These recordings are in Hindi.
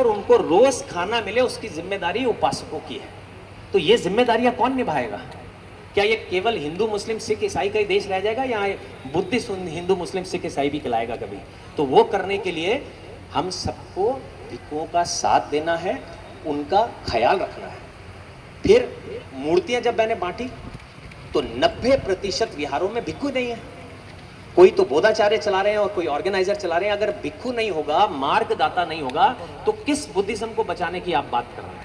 और उनको रोज खाना मिले, उसकी जिम्मेदारी उपासकों की है। तो ये जिम्मेदारियां कौन निभाएगा? क्या ये केवल हिंदू मुस्लिम सिख ईसाई का ही देश रह जाएगा, या बुद्धिस्ट हिंदू मुस्लिम सिख ईसाई भी खिलाएगा कभी? तो वो करने के लिए हम सबको भिक्षुओं का साथ देना है, उनका ख्याल रखना है। फिर मूर्तियां जब मैंने बांटी तो 90% विहारों में भिक्षु नहीं है। कोई तो बोधाचार्य चला रहे हैं और कोई ऑर्गेनाइजर चला रहे हैं। अगर भिक्षु नहीं होगा, मार्गदाता नहीं होगा, तो किस बुद्धिज्म को बचाने की आप बात कर रहे हैं?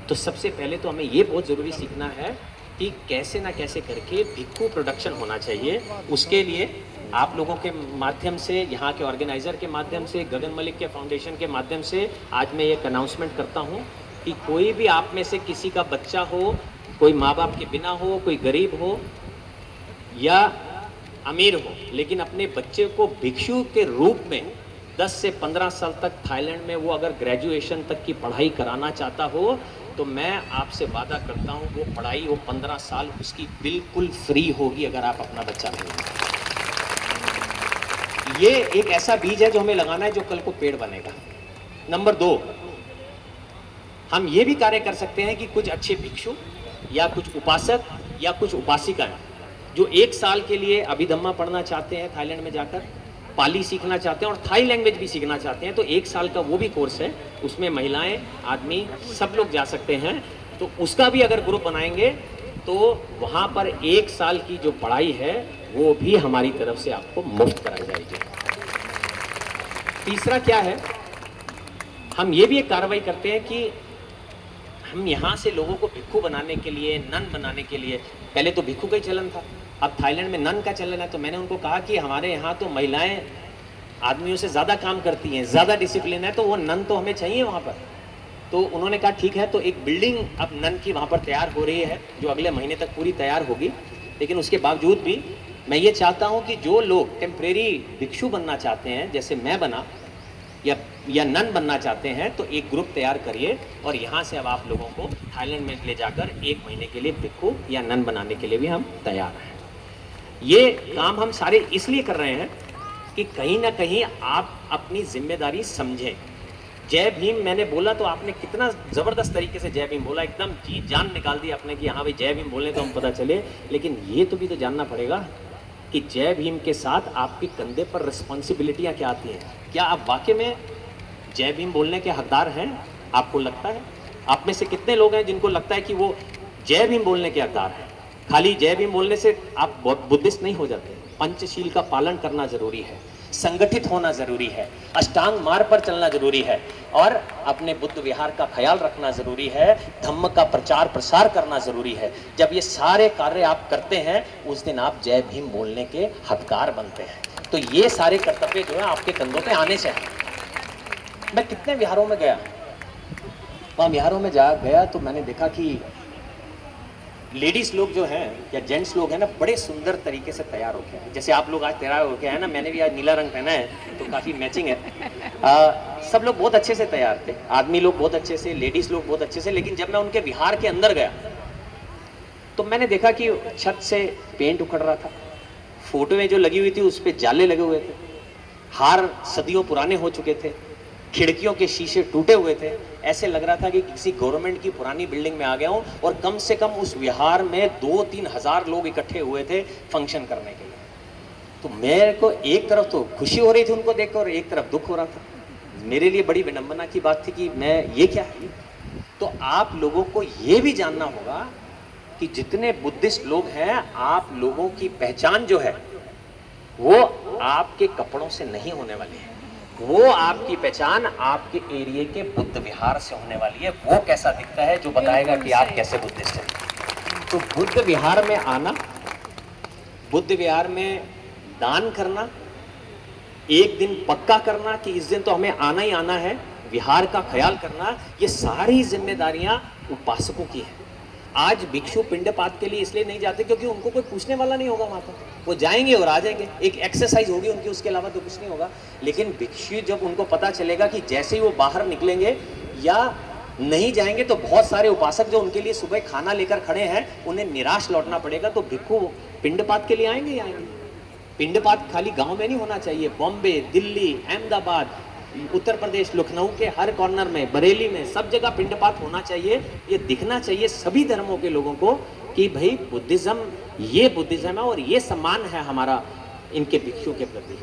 तो सबसे पहले तो हमें ये बहुत जरूरी सीखना है कि कैसे ना कैसे करके भिक्षु प्रोडक्शन होना चाहिए। उसके लिए आप लोगों के माध्यम से, यहाँ के ऑर्गेनाइजर के माध्यम से, गगन मलिक के फाउंडेशन के माध्यम से आज मैं एक अनाउंसमेंट करता हूँ कि कोई भी आप में से किसी का बच्चा हो, कोई माँ बाप के बिना हो, कोई गरीब हो या अमीर हो, लेकिन अपने बच्चे को भिक्षु के रूप में 10 से 15 साल तक थाईलैंड में वो अगर ग्रेजुएशन तक की पढ़ाई कराना चाहता हो, तो मैं आपसे वादा करता हूँ वो पढ़ाई, वो 15 साल उसकी बिल्कुल फ्री होगी अगर आप अपना बच्चा नहीं। ये एक ऐसा बीज है जो हमें लगाना है, जो कल को पेड़ बनेगा। नंबर 2, हम ये भी कार्य कर सकते हैं कि कुछ अच्छे भिक्षु या कुछ उपासक या कुछ उपासिकाएं जो 1 साल के लिए अभिधम्मा पढ़ना चाहते हैं, थाईलैंड में जाकर पाली सीखना चाहते हैं और थाई लैंग्वेज भी सीखना चाहते हैं, तो 1 साल का वो भी कोर्स है। उसमें महिलाएं, आदमी सब लोग जा सकते हैं। तो उसका भी अगर ग्रुप बनाएंगे तो वहाँ पर 1 साल की जो पढ़ाई है वो भी हमारी तरफ से आपको मुफ्त कराई जाएगी। तीसरा क्या है, हम ये भी एक कार्रवाई करते हैं कि हम यहाँ से लोगों को भिक्षु बनाने के लिए, नन बनाने के लिए, पहले तो भिक्षु का ही चलन था, अब थाईलैंड में नन का चलन है। तो मैंने उनको कहा कि हमारे यहाँ तो महिलाएं आदमियों से ज़्यादा काम करती हैं, ज़्यादा डिसिप्लिन है, तो वो नन तो हमें चाहिए वहाँ पर। तो उन्होंने कहा ठीक है। तो एक बिल्डिंग अब नन की वहाँ पर तैयार हो रही है, जो अगले महीने तक पूरी तैयार होगी। लेकिन उसके बावजूद भी मैं ये चाहता हूँ कि जो लोग टेम्परेरी भिक्षु बनना चाहते हैं, जैसे मैं बना, या नन बनना चाहते हैं, तो एक ग्रुप तैयार करिए और यहाँ से अब आप लोगों को थाईलैंड में ले जाकर 1 महीने के लिए भिक्षु या नन बनाने के लिए भी हम तैयार हैं। ये काम हम सारे इसलिए कर रहे हैं कि कहीं ना कहीं आप अपनी जिम्मेदारी समझें। जय भीम मैंने बोला तो आपने कितना ज़बरदस्त तरीके से जय भीम बोला, एकदम जी जान निकाल दी आपने कि हाँ भाई जय भीम बोलने तो हम पता चले। लेकिन ये तो भी तो जानना पड़ेगा कि जय भीम के साथ आपके कंधे पर रिस्पॉन्सिबिलिटियाँ क्या आती हैं। क्या आप वाकई में जय भीम बोलने के हकदार हैं? आपको लगता है? आप में से कितने लोग हैं जिनको लगता है कि वो जय भीम बोलने के हकदार हैं? खाली जय भीम बोलने से आप बुद्धिस्ट नहीं हो जाते। पंचशील का पालन करना जरूरी है, संगठित होना जरूरी है, अष्टांग मार्ग पर चलना जरूरी है और अपने बुद्ध विहार का ख्याल रखना जरूरी है, धम्म का प्रचार प्रसार करना जरूरी है। जब ये सारे कार्य आप करते हैं, उस दिन आप जय भीम बोलने के हकदार बनते हैं। तो ये सारे कर्तव्य जो है आपके कंधों पे आने चाहिए। मैं कितने विहारों में गया, वहाँ विहारों में गया तो मैंने देखा कि लेडीज लोग जो हैं या जेंट्स लोग हैं ना, बड़े सुंदर तरीके से तैयार होके हैं। जैसे आप लोग आज तैयार होके हैं ना, मैंने भी आज नीला रंग पहना है तो काफ़ी मैचिंग है। सब लोग बहुत अच्छे से तैयार थे, आदमी लोग बहुत अच्छे से, लेडीज लोग बहुत अच्छे से। लेकिन जब मैं उनके विहार के अंदर गया तो मैंने देखा कि छत से पेंट उखड़ रहा था, फोटोएं जो लगी हुई थी उस पर जाले लगे हुए थे, हार सदियों पुराने हो चुके थे, खिड़कियों के शीशे टूटे हुए थे। ऐसे लग रहा था कि किसी गवर्नमेंट की पुरानी बिल्डिंग में आ गया हूँ। और कम से कम उस विहार में 2-3 हज़ार लोग इकट्ठे हुए थे फंक्शन करने के लिए। तो मेरे को एक तरफ तो खुशी हो रही थी उनको देखकर और एक तरफ दुख हो रहा था। मेरे लिए बड़ी विडंबना की बात थी कि मैं ये क्या है। तो आप लोगों को ये भी जानना होगा कि जितने बुद्धिस्ट लोग हैं, आप लोगों की पहचान जो है वो आपके कपड़ों से नहीं होने वाली है, वो आपकी पहचान आपके एरिया के बुद्ध विहार से होने वाली है। वो कैसा दिखता है जो बताएगा कि आप कैसे बुद्धिस्ट हैं। तो बुद्ध विहार में आना, बुद्ध विहार में दान करना, एक दिन पक्का करना कि इस दिन तो हमें आना ही आना है, विहार का ख्याल करना, ये सारी जिम्मेदारियां उपासकों की है। आज भिक्षु पिंडपात के लिए इसलिए नहीं जाते क्योंकि उनको कोई पूछने वाला नहीं होगा वहाँ पर, वो जाएंगे और आ जाएंगे, एक एक्सरसाइज होगी उनकी, उसके अलावा तो कुछ नहीं होगा। लेकिन भिक्षु जब उनको पता चलेगा कि जैसे ही वो बाहर निकलेंगे या नहीं जाएंगे तो बहुत सारे उपासक जो उनके लिए सुबह खाना लेकर खड़े हैं उन्हें निराश लौटना पड़ेगा, तो भिक्षु पिंडपात के लिए आएंगे ही आएंगे। पिंडपात खाली गाँव में नहीं होना चाहिए, बॉम्बे, दिल्ली, अहमदाबाद, उत्तर प्रदेश लखनऊ के हर कॉर्नर में, बरेली में, सब जगह पिंडपात होना चाहिए। ये दिखना चाहिए सभी धर्मों के लोगों को कि भाई बुद्धिज्म, ये बुद्धिज्म है और ये सम्मान है हमारा इनके भिक्षु के प्रति।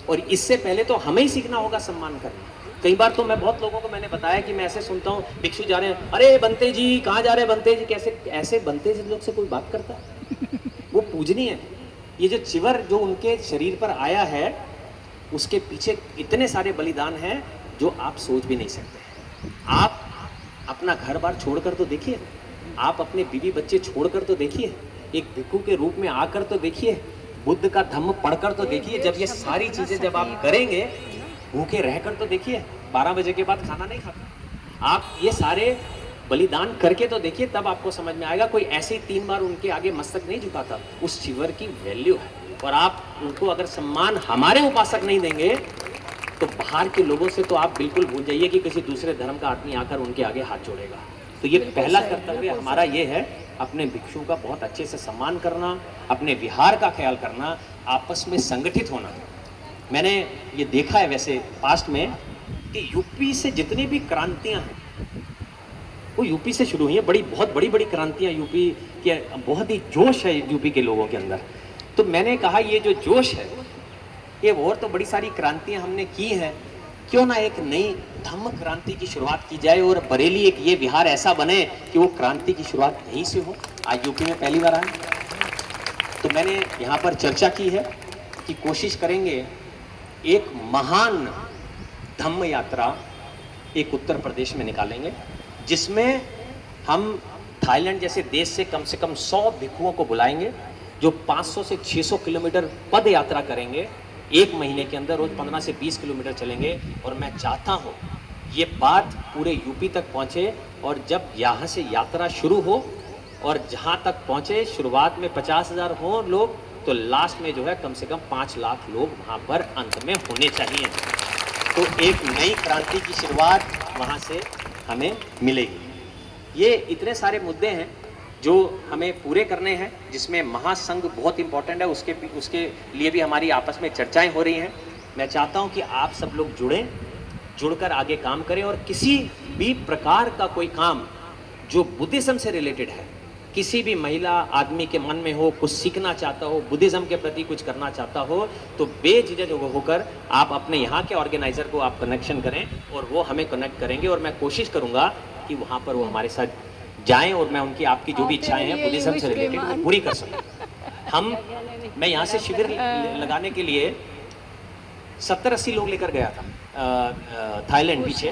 और इससे पहले तो हमें ही सीखना होगा सम्मान करना। कई बार तो मैं बहुत लोगों को मैंने बताया कि मैं ऐसे सुनता हूँ, भिक्षु जा रहे हैं, अरे बनते जी कहाँ जा रहे हैं, बनते जी कैसे, ऐसे बनते जी लोग से कोई बात करता है? वो पूजनीय है। ये जो चिवर जो उनके शरीर पर आया है, उसके पीछे इतने सारे बलिदान हैं जो आप सोच भी नहीं सकते। आप अपना घर बार छोड़कर तो देखिए, आप अपने बीवी बच्चे छोड़कर तो देखिए, एक भिक्षु के रूप में आकर तो देखिए, बुद्ध का धम्म पढ़कर तो देखिए। जब ये सारी चीजें जब आप करेंगे, भूखे रहकर तो देखिए, 12 बजे के बाद खाना नहीं खाता, आप ये सारे बलिदान करके तो देखिए, तब आपको समझ में आएगा। कोई ऐसे ही 3 बार उनके आगे मस्तक नहीं झुकाता, उस चिवर की वैल्यू है। और आप उनको अगर सम्मान हमारे उपासक नहीं देंगे तो बाहर के लोगों से तो आप बिल्कुल भूल जाइए कि किसी दूसरे धर्म का आदमी आकर उनके आगे हाथ जोड़ेगा। तो ये पहला कर्तव्य हमारा ये है, अपने भिक्षुओं का बहुत अच्छे से सम्मान करना, अपने विहार का ख्याल करना, आपस में संगठित होना। मैंने ये देखा है वैसे पास्ट में कि यूपी से जितनी भी क्रांतियां हैं वो यूपी से शुरू हुई हैं। बहुत बड़ी बड़ी क्रांतियां यूपी के, बहुत ही जोश है यूपी के लोगों के अंदर। तो मैंने कहा ये जो जोश है, ये और तो बड़ी सारी क्रांतियां हमने की हैं, क्यों ना एक नई धम्म क्रांति की शुरुआत की जाए और बरेली एक ये विहार ऐसा बने कि वो क्रांति की शुरुआत यहीं से हो। आज यूपी में पहली बार आए तो मैंने यहाँ पर चर्चा की है कि कोशिश करेंगे एक महान धम्म यात्रा एक उत्तर प्रदेश में निकालेंगे, जिसमें हम थाईलैंड जैसे देश से कम 100 भिक्षुओं को बुलाएंगे जो 500 से 600 किलोमीटर पद यात्रा करेंगे। 1 महीने के अंदर रोज 15 से 20 किलोमीटर चलेंगे। और मैं चाहता हूँ ये बात पूरे यूपी तक पहुँचे, और जब यहाँ से यात्रा शुरू हो और जहाँ तक पहुँचे, शुरुआत में 50,000 हो लोग, तो लास्ट में जो है कम से कम 5 लाख लोग वहाँ पर अंत में होने चाहिए। तो एक नई क्रांति की शुरुआत वहाँ से हमें मिलेगी। ये इतने सारे मुद्दे हैं जो हमें पूरे करने हैं, जिसमें महासंघ बहुत इंपॉर्टेंट है। उसके लिए भी हमारी आपस में चर्चाएं हो रही हैं। मैं चाहता हूं कि आप सब लोग जुड़कर आगे काम करें, और किसी भी प्रकार का कोई काम जो बुद्धिज्म से रिलेटेड है, किसी भी महिला आदमी के मन में हो, कुछ सीखना चाहता हो, बुद्धिज्म के प्रति कुछ करना चाहता हो, तो बेझिझक होकर आप अपने यहाँ के ऑर्गेनाइजर को आप कनेक्शन करें और वो हमें कनेक्ट करेंगे। और मैं कोशिश करूँगा कि वहाँ पर वो हमारे साथ जाएं और मैं उनकी आपकी जो भी इच्छाएं हैं बुद्धिज्म से रिलेटेड वो पूरी कर सकूं। मैं यहाँ से शिविर लगाने के लिए 70-80 लोग लेकर गया था थाईलैंड पीछे।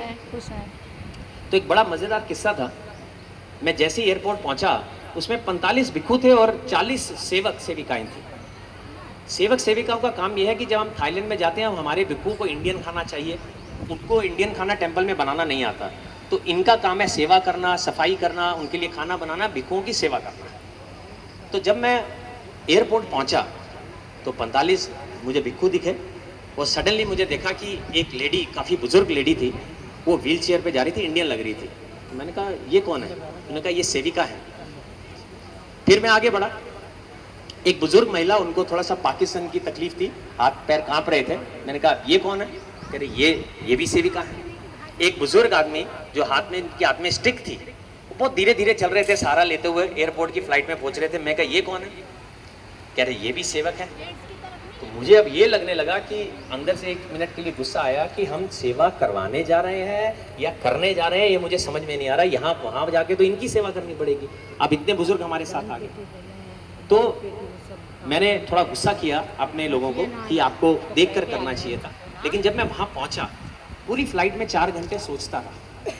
तो एक बड़ा मज़ेदार किस्सा था। मैं जैसे ही एयरपोर्ट पहुँचा, उसमें 45 भिक्षु थे और 40 सेवक सेविकाएं थी। सेवक सेविकाओं का काम यह है कि जब हम थाईलैंड में जाते हैं, हमारे भिक्षु को इंडियन खाना चाहिए, उनको इंडियन खाना टेम्पल में बनाना नहीं आता, तो इनका काम है सेवा करना, सफाई करना, उनके लिए खाना बनाना, भिक्षुओं की सेवा करना। तो जब मैं एयरपोर्ट पहुंचा तो 45 मुझे भिक्षु दिखे, और सडनली मुझे देखा कि एक लेडी, काफ़ी बुजुर्ग लेडी थी, वो व्हील चेयर पर जा रही थी, इंडियन लग रही थी। मैंने कहा ये कौन है? उन्होंने कहा ये सेविका है। फिर मैं आगे बढ़ा, एक बुजुर्ग महिला, उनको थोड़ा सा पाकिस्तान की तकलीफ थी, हाथ पैर कांप रहे थे। मैंने कहा ये कौन है? कह रहे ये भी सेविका है। एक बुजुर्ग आदमी जो इनके हाथ में स्टिक थी, वो बहुत धीरे धीरे चल रहे थे, सहारा लेते हुए एयरपोर्ट की फ्लाइट में पहुंच रहे थे। मैं कहा ये कौन है? कह रहे ये भी सेवक है। तो मुझे अब ये लगने लगा कि अंदर से 1 मिनट के लिए गुस्सा आया कि हम सेवा करवाने जा रहे हैं या करने जा रहे हैं, ये मुझे समझ में नहीं आ रहा। यहाँ वहाँ जाके तो इनकी सेवा करनी पड़ेगी। अब इतने बुजुर्ग हमारे साथ आ गए, तो मैंने थोड़ा गुस्सा किया अपने लोगों को कि आपको देखकर करना चाहिए था। लेकिन जब मैं वहाँ पहुँचा, पूरी फ्लाइट में 4 घंटे सोचता रहा।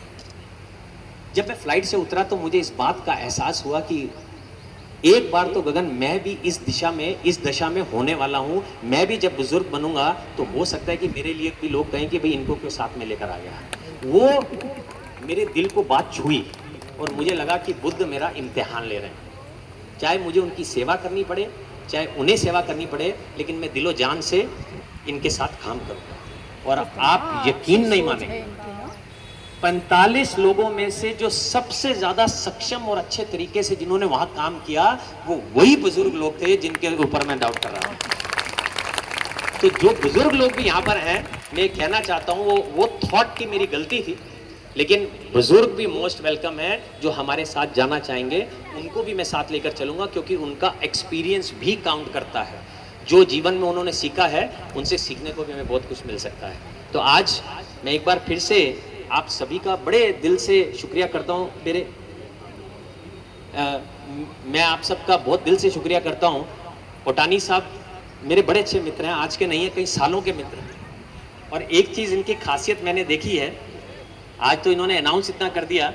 जब मैं फ्लाइट से उतरा तो मुझे इस बात का एहसास हुआ कि एक बार तो गगन, मैं भी इस दशा में होने वाला हूँ। मैं भी जब बुजुर्ग बनूंगा तो हो सकता है कि मेरे लिए भी लोग कहें कि भाई इनको क्यों साथ में लेकर आ गया। वो मेरे दिल को बात छुई और मुझे लगा कि बुद्ध मेरा इम्तिहान ले रहे हैं। चाहे मुझे उनकी सेवा करनी पड़े, चाहे उन्हें सेवा करनी पड़े, लेकिन मैं दिलो जान से इनके साथ काम करूँगा। और आप यकीन नहीं मानेंगे, 45 लोगों में से जो सबसे ज्यादा सक्षम और अच्छे तरीके से जिन्होंने वहां काम किया, वो वही बुजुर्ग लोग थे जिनके ऊपर मैं डाउट कर रहा हूं। तो जो बुजुर्ग लोग भी यहाँ पर हैं, मैं कहना चाहता हूँ वो थॉट की मेरी गलती थी, लेकिन बुजुर्ग भी मोस्ट वेलकम है जो हमारे साथ जाना चाहेंगे, उनको भी मैं साथ लेकर चलूंगा, क्योंकि उनका एक्सपीरियंस भी काउंट करता है। जो जीवन में उन्होंने सीखा है उनसे सीखने को भी हमें बहुत कुछ मिल सकता है। तो आज मैं एक बार फिर से आप सभी का बड़े दिल से शुक्रिया करता हूँ। मैं आप सबका बहुत दिल से शुक्रिया करता हूँ। ओटानी साहब मेरे बड़े अच्छे मित्र हैं, आज के नहीं है, कई सालों के मित्र हैं। और एक चीज़ इनकी खासियत मैंने देखी है, आज तो इन्होंने अनाउंस इतना कर दिया,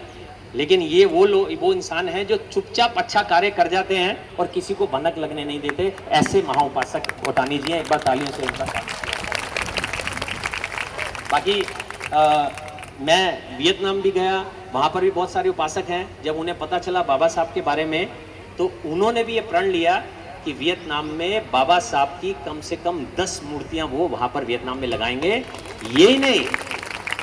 लेकिन ये वो इंसान है जो चुपचाप अच्छा कार्य कर जाते हैं और किसी को भनक लगने नहीं देते। ऐसे महाउपासक ओटानी जी हैं, एक बार तालियों से इनका बाकी मैं वियतनाम भी गया, वहाँ पर भी बहुत सारे उपासक हैं। जब उन्हें पता चला बाबा साहब के बारे में, तो उन्होंने भी ये प्रण लिया कि वियतनाम में बाबा साहब की कम से कम 10 मूर्तियां वो वहाँ पर वियतनाम में लगाएंगे। ये नहीं,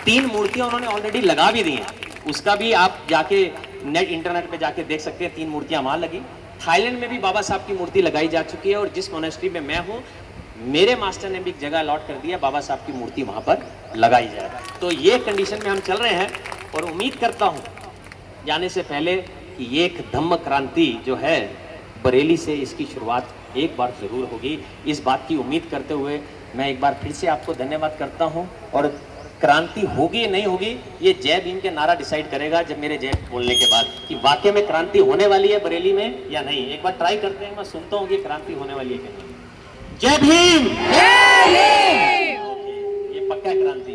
3 मूर्तियां उन्होंने ऑलरेडी लगा भी दी हैं, उसका भी आप जाके नेट इंटरनेट पे जाके देख सकते हैं। 3 मूर्तियां वहाँ लगी। थाईलैंड में भी बाबा साहब की मूर्ति लगाई जा चुकी है, और जिस मोनेस्ट्री में मैं हूँ, मेरे मास्टर ने भी एक जगह अलॉट कर दिया, बाबा साहब की मूर्ति वहाँ पर लगाई जाए। तो ये कंडीशन में हम चल रहे हैं, और उम्मीद करता हूँ जाने से पहले कि ये एक धम्म क्रांति जो है बरेली से, इसकी शुरुआत एक बार जरूर होगी। इस बात की उम्मीद करते हुए मैं एक बार फिर से आपको धन्यवाद करता हूँ। और क्रांति होगी या नहीं होगी, ये जय भीम के नारा डिसाइड करेगा जब मेरे जय बोलने के बाद, कि वाकई में क्रांति होने वाली है बरेली में या नहीं। एक बार ट्राई करते हैं, मैं सुनता हूँ कि क्रांति होने वाली है क्या नहीं। जय भीम, जय भीम। ये पक्का क्रांति